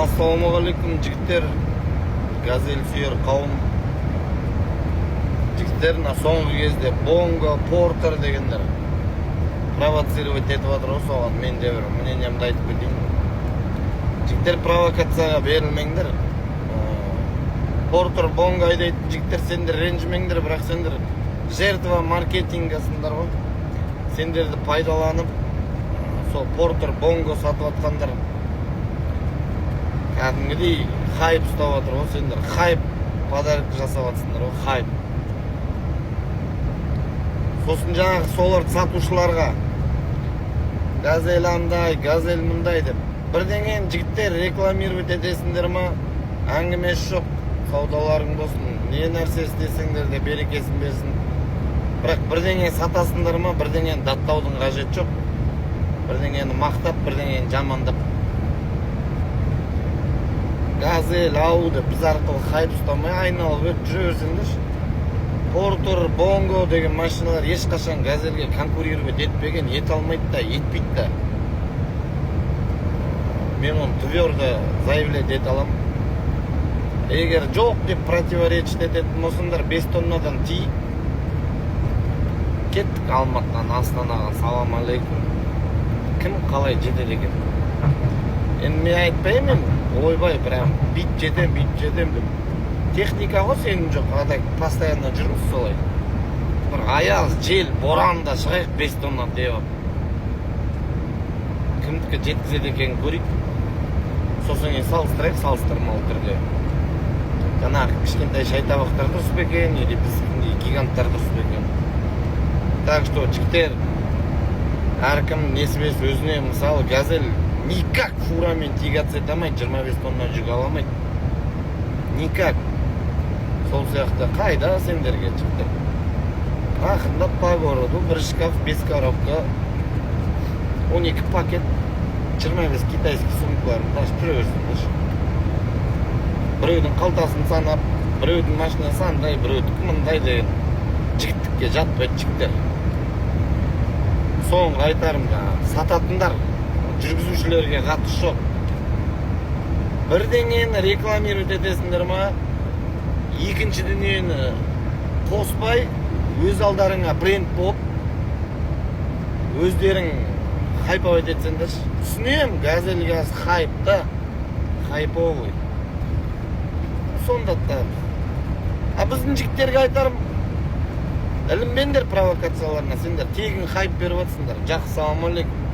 Ассалаумағалейкум жігіттер, газель сүйер қауым. Жігіттерін соңғы кезде Бонго, Портер дегендер провоцировать етіп жатыр ғой, соған мен де бір мнениемді айтып кетейін. Жігіттер, провокацияға берілмеңдер. Портер, Бонго айдайды, жігіттер, сендер ренжімеңдер, бірақ сендер жертва маркетингасындар ғой. Сендерді пайдаланып, сол Портер, Бонго сатып атқандар кәдімгідей хайп ұстап жатыр ғой, сендер хайп подарок жасап жатсыңдар ғой, хайп. Сосын жаңағы соларды сатушыларға газель андай, газель мұндай деп бірдеңен жігіттер рекламировать етесіңдер ма? Әңгімесі жоқ, саудаларың болсын, не нәрсе істесеңдер де берекесін берсін. Бірақ бірдеңе сатасыңдар ма? Бірдеңені даттаудың қажет жоқ. Бірдеңені мақтап, бірдеңені жамандап. Газель, ауды біз арқылы хайп ұстамай айналып өтіп жүре берсеңдер. Портер, Бонго деген машиналар ешқашан газельге конкурировать етпеген, ете алмайды да, етпейді да. Мен оны твердо заявлять ете алам. Егер жоқ деп противоречить ететін болсаңдар, 5 тоннадан тиіп кеттік Алматыдан Астанаға. Салам алейкум. Кім қалай жетеді екен? Енді мен айтпаймын, ойбай, прям бит жетем деп. Техника ғой сенің жоқ, ада постоянно жүрміз солай. Бір аяз, жел, боранда шығайық 5 тонна деп. Кімдікі жеткізеді екенін көрейік. Сосын салыстырайық, салыстырмалы түрде. Жаңағы кішкентай шайтабақтар дұрыс па екен, или біздің гиганттар дұрыс па екен. Так что, жігіттер, әркім несібес өзіне, мысалы, газель никак фурамен тягаться ете алмайды, 25 тонна жүк ала алмайды. Никак. Сол сияқты қайда сендерге жігіттер? Ақырындап по городу, бір шкаф, 5 коробка, 12 пакет, 25 китайский сумкаларын ташып жүре берсіңдер. Біреудің қалтасын санап, біреудің машинасы андай, біреудің мындай деген жігіттікке жатпайды жігіттер. Соңғы айтарым, сататындар, жүргізушілерге қатысы жоқ. Бірдеңені рекламировать етесіңдер ма? Екінші дүниені қоспай, өз алдарыңа бренд болып, өздерің хайповать етсеңдер. Түсінем, газель газ хайп та, хайповый. Сонда да. Біздің жігіттерге айтарым, ілінбеңдер провокацияларына, сендер тегін хайп беріп жатсыңдар. Жақсы, салам алейкум.